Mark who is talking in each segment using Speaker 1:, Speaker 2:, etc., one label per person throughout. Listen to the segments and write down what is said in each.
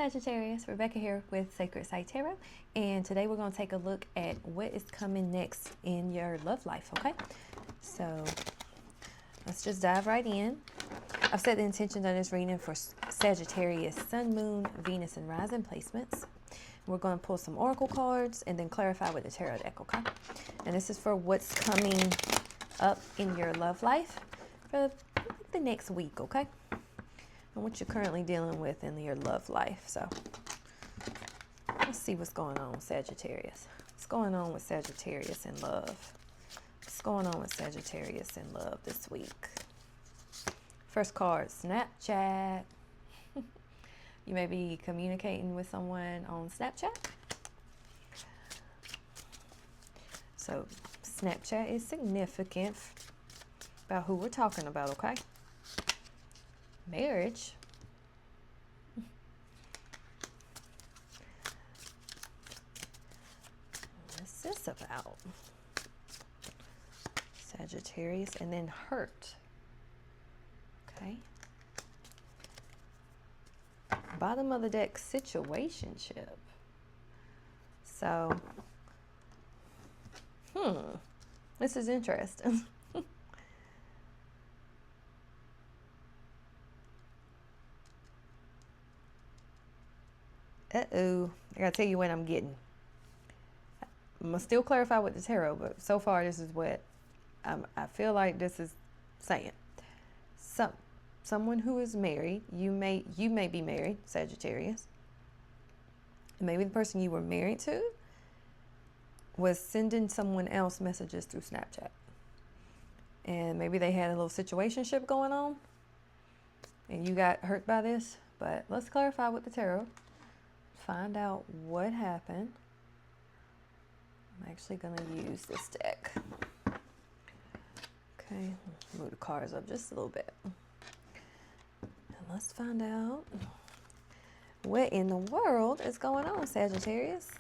Speaker 1: Sagittarius, Rebecca here with Sacred Site Tarot, and today we're going to take a look at what is coming next in your love life, okay? So let's just dive right in. I've set the intention of this reading for Sagittarius, Sun, Moon, Venus, and Rising placements. We're going to pull some oracle cards and then clarify with the tarot deck, okay? And this is for what's coming up in your love life for the next week, okay? And what you're currently dealing with in your love life. So let's see what's going on with Sagittarius. What's going on with Sagittarius in love? What's going on with Sagittarius in love this week? First card, Snapchat. You may be communicating with someone on Snapchat. So Snapchat is significant about who we're talking about, okay? Marriage. What's this about? Sagittarius, and then hurt. Okay. Bottom of the deck, situationship. So, this is interesting. Uh-oh, I gotta tell you what I'm getting. I'm gonna still clarify with the tarot, but so far this is what I feel like this is saying. Someone who is married, you may be married, Sagittarius. Maybe the person you were married to was sending someone else messages through Snapchat. And maybe they had a little situationship going on and you got hurt by this, but let's clarify with the tarot. Find out what happened. I'm actually going to use this deck. Okay, move the cards up just a little bit. And let's find out what in the world is going on, Sagittarius.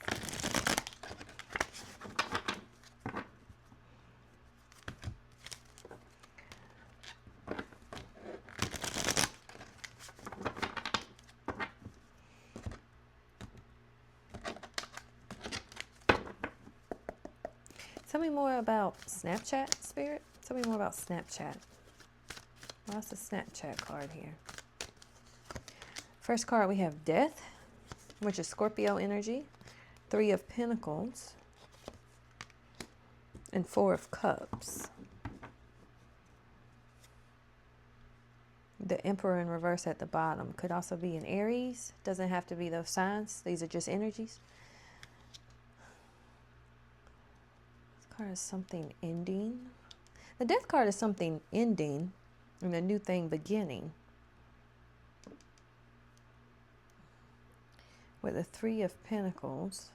Speaker 1: Tell me more about Snapchat, Spirit. Tell me more about Snapchat. What's the Snapchat card here? First card, we have Death, which is Scorpio energy. 3 of Pentacles. And 4 of Cups. The Emperor in reverse at the bottom. Could also be an Aries. Doesn't have to be those signs. These are just energies. Card is something ending. The Death card is something ending and a new thing beginning. With the 3 of Pentacles.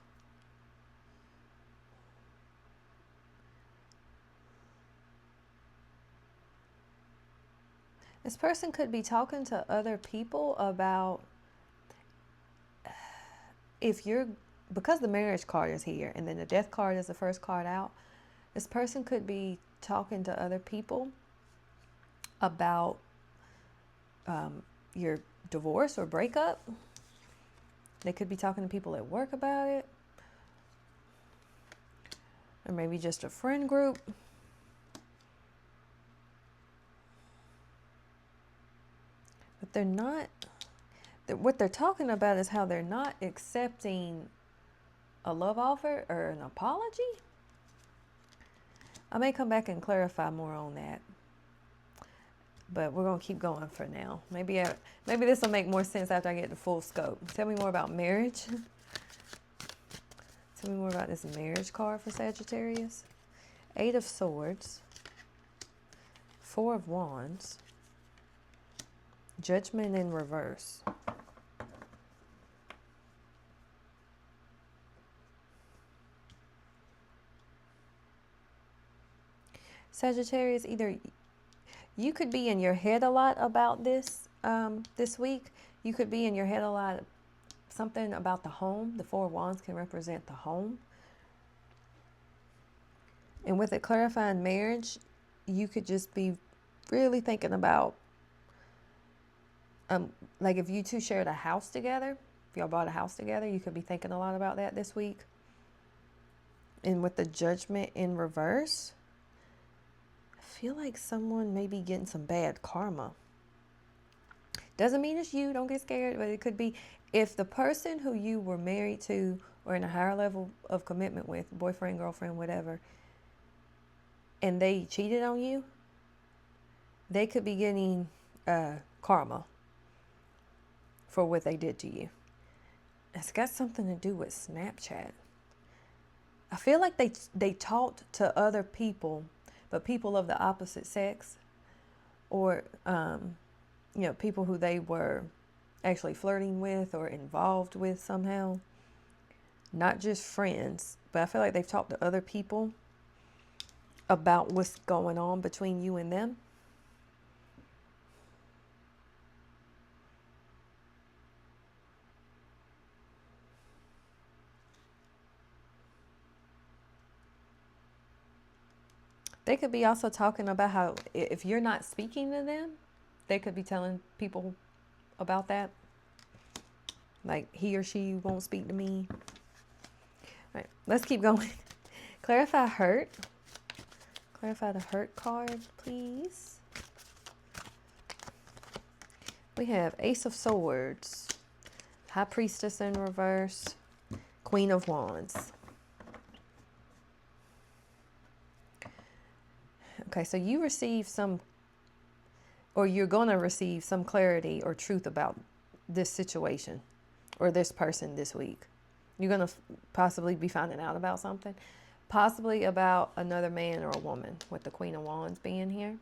Speaker 1: This person could be talking to other people about because the marriage card is here and then the Death card is the first card out. This person could be talking to other people about your divorce or breakup. They could be talking to people at work about it. Or maybe just a friend group. But they're not, what they're talking about is how they're not accepting a love offer or an apology. I may come back and clarify more on that, but we're going to keep going for now. Maybe this will make more sense after I get the full scope. Tell me more about marriage. Tell me more about this marriage card for Sagittarius. 8 of Swords, 4 of Wands, Judgment in reverse. Sagittarius, either you could be in your head a lot about this this week. You could be in your head a lot something about the home. The 4 of Wands can represent the home. And with it clarifying marriage, you could just be really thinking about like if you two shared a house together, if y'all bought a house together, you could be thinking a lot about that this week. And with the Judgment in reverse, I feel like someone may be getting some bad karma. Doesn't mean it's you, don't get scared, but it could be if the person who you were married to or in a higher level of commitment with, boyfriend, girlfriend, whatever, and they cheated on you, they could be getting karma for what they did to you. It's got something to do with Snapchat. I feel like they talked to other people, but people of the opposite sex, or people who they were actually flirting with or involved with somehow. Not just friends, but I feel like they've talked to other people about what's going on between you and them. They could be also talking about how if you're not speaking to them, they could be telling people about that. Like he or she won't speak to me. All right, let's keep going. Clarify hurt. Clarify the hurt card, please. We have Ace of Swords, High Priestess in reverse, Queen of Wands. Okay, so you receive some, or you're going to receive some clarity or truth about this situation or this person this week. You're going to possibly be finding out about something, possibly about another man or a woman, with the Queen of Wands being here.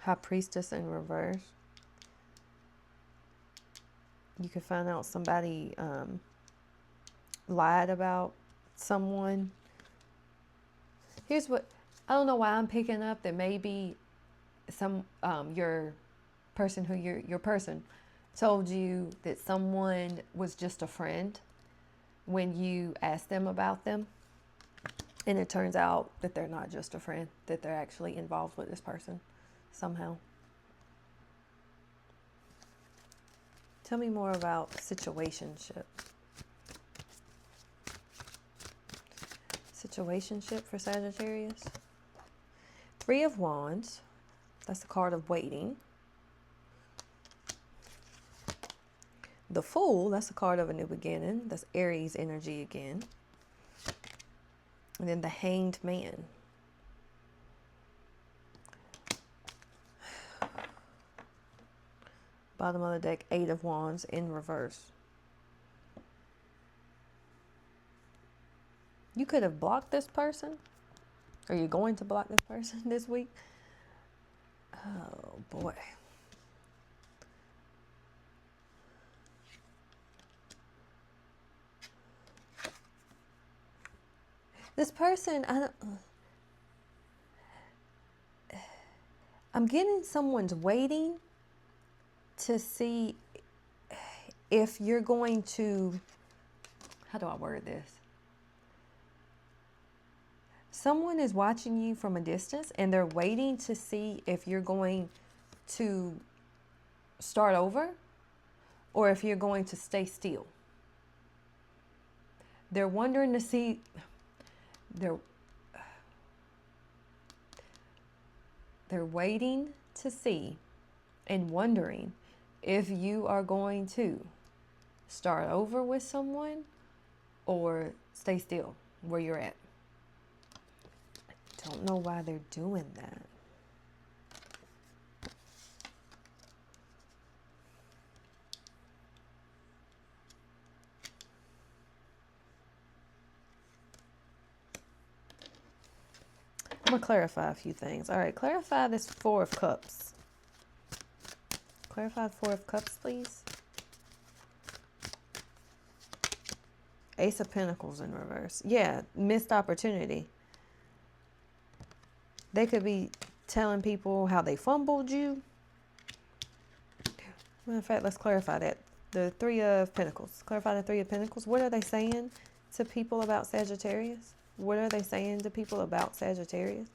Speaker 1: High Priestess in reverse. You could find out somebody lied about someone. Here's what, I don't know why I'm picking up that maybe some your person who your person told you that someone was just a friend when you asked them about them, and it turns out that they're not just a friend, that they're actually involved with this person somehow. Tell me more about situationship. Situationship for Sagittarius. Three of Wands. That's the card of waiting. The Fool. That's the card of a new beginning. That's Aries energy again. And then the Hanged Man. Bottom of the deck, Eight of Wands in reverse. You could have blocked this person. Or you're going to block this person this week. Oh, boy. This person, I'm getting someone's waiting to see if you're going to, how do I word this? Someone is watching you from a distance and they're waiting to see if you're going to start over or if you're going to stay still. They're wondering to see, they're waiting to see and wondering if you are going to start over with someone or stay still where you're at. I don't know why they're doing that. I'm going to clarify a few things. All right, clarify this Four of Cups. Clarify the Four of Cups, please. Ace of Pentacles in reverse. Yeah, missed opportunity. They could be telling people how they fumbled you. Matter of fact, let's clarify that. The Three of Pentacles. Clarify the Three of Pentacles. What are they saying to people about Sagittarius? What are they saying to people about Sagittarius?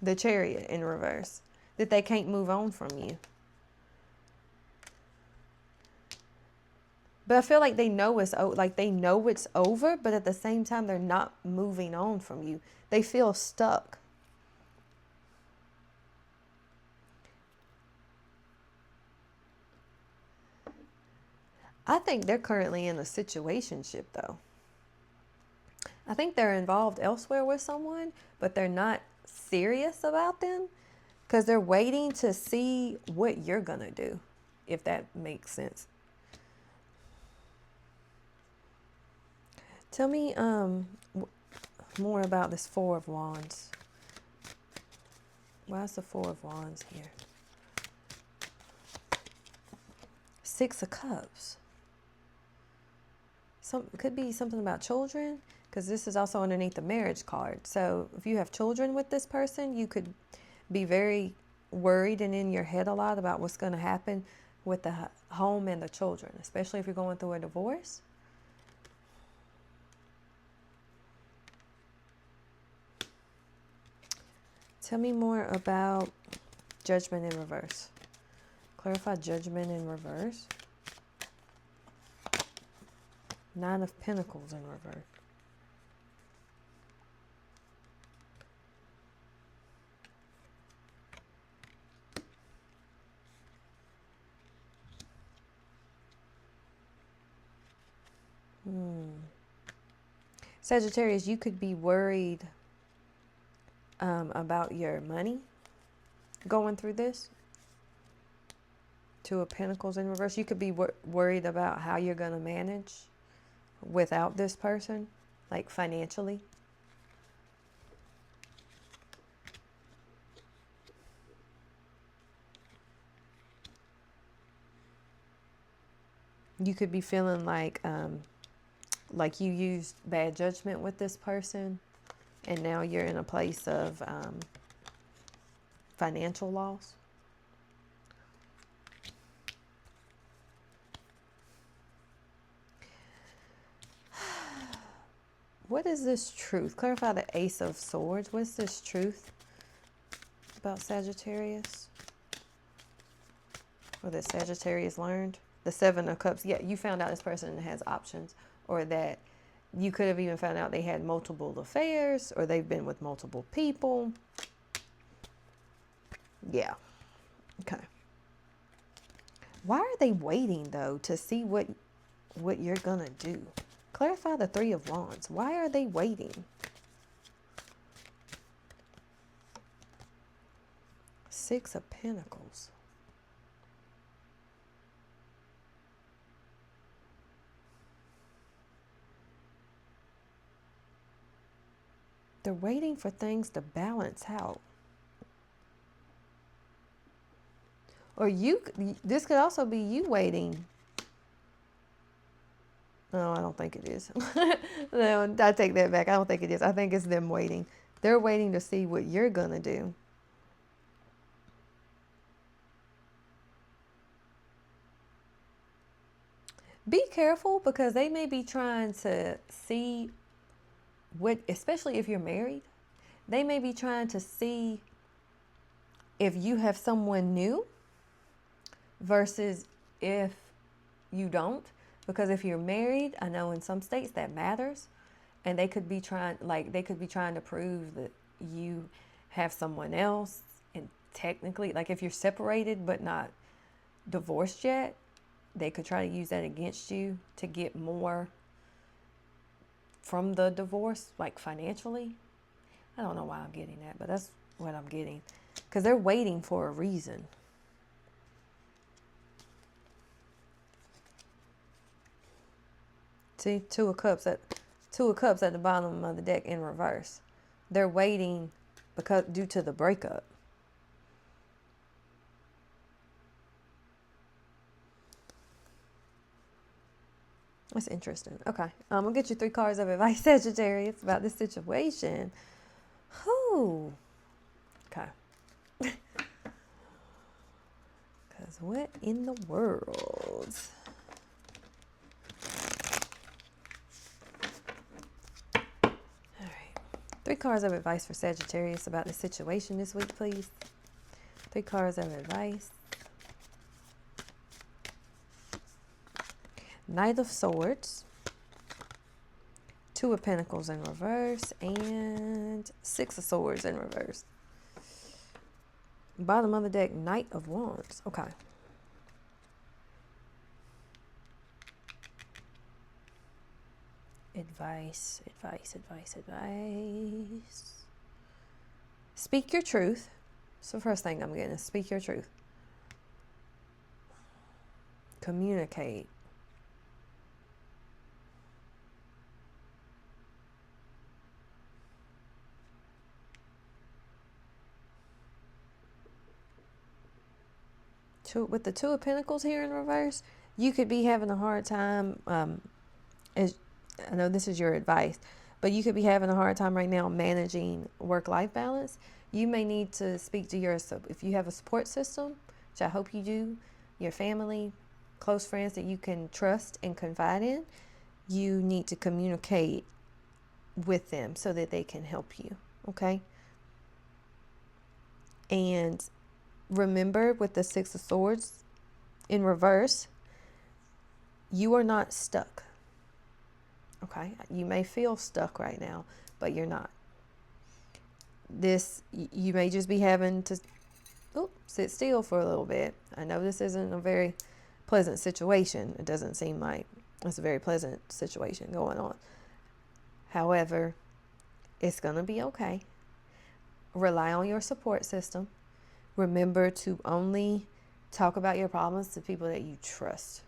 Speaker 1: The Chariot in reverse. That they can't move on from you. But I feel like they know it's over, but at the same time they're not moving on from you. They feel stuck. I think they're currently in a situationship though. I think they're involved elsewhere with someone, but they're not serious about them because they're waiting to see what you're going to do, if that makes sense. Tell me more about this Four of Wands. Why is the Four of Wands here? Six of Cups. It could be something about children, because this is also underneath the marriage card. So if you have children with this person, you could be very worried and in your head a lot about what's going to happen with the home and the children, especially if you're going through a divorce. Tell me more about Judgment in reverse. Clarify Judgment in reverse. Nine of Pentacles in reverse. Sagittarius, you could be worried about your money going through this. Two of Pentacles in reverse. You could be worried about how you're going to manage without this person, like financially. You could be feeling like you used bad judgment with this person, and now you're in a place of financial loss. What is this truth? Clarify the Ace of Swords. What's this truth about Sagittarius? Or that Sagittarius learned? The Seven of Cups. Yeah, you found out this person has options, or that you could have even found out they had multiple affairs, or they've been with multiple people. Yeah. Okay. Why are they waiting though to see what you're gonna do? Clarify the Three of Wands. Why are they waiting? Six of Pentacles. They're waiting for things to balance out. Or this could also be you waiting. No, I don't think it is. No, I take that back. I don't think it is. I think it's them waiting. They're waiting to see what you're going to do. Be careful, because they may be trying to see what, especially if you're married, they may be trying to see if you have someone new versus if you don't. Because if you're married, I know in some states that matters, and they could be trying to prove that you have someone else. And technically, like if you're separated but not divorced yet, they could try to use that against you to get more from the divorce, like financially. I don't know why I'm getting that, but that's what I'm getting, because they're waiting for a reason. See, Two of Cups at the bottom of the deck in reverse. They're waiting due to the breakup. That's interesting. Okay, I'm gonna get you 3 cards of advice, Sagittarius, about this situation. Whew. Okay. Because what in the world? 3 cards of advice for Sagittarius about the situation this week, please. 3 cards of advice. Knight of Swords. 2 of Pentacles in reverse. And 6 of Swords in reverse. Bottom of the deck, Knight of Wands. Okay. Advice, advice, advice, advice. Speak your truth. So the first thing I'm getting is speak your truth. Communicate. With the 2 of Pentacles here in reverse, you could be having a hard time, I know this is your advice, but you could be having a hard time right now managing work-life balance. You may need to speak to if you have a support system, which I hope you do, your family, close friends that you can trust and confide in, you need to communicate with them so that they can help you, okay? And remember, with the 6 of Swords in reverse, you are not stuck. Okay, you may feel stuck right now, but you're not. You may just be having to sit still for a little bit. I know this isn't a very pleasant situation. It doesn't seem like it's a very pleasant situation going on. However, it's going to be okay. Rely on your support system. Remember to only talk about your problems to people that you trust.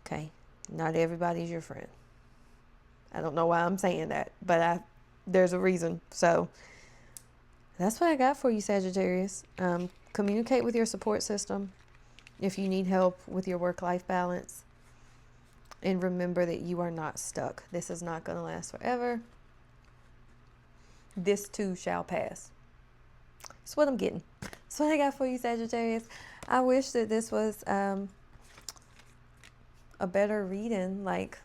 Speaker 1: Okay, not everybody's your friend. I don't know why I'm saying that, but there's a reason. So that's what I got for you, Sagittarius. Communicate with your support system if you need help with your work-life balance. And remember that you are not stuck. This is not going to last forever. This too shall pass. That's what I'm getting. That's what I got for you, Sagittarius. I wish that this was a better reading, like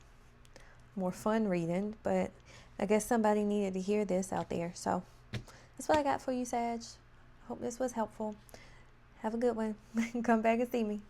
Speaker 1: more fun reading, but I guess somebody needed to hear this out there. So that's what I got for you, Sag. Hope this was helpful. Have a good one. Come back and see me.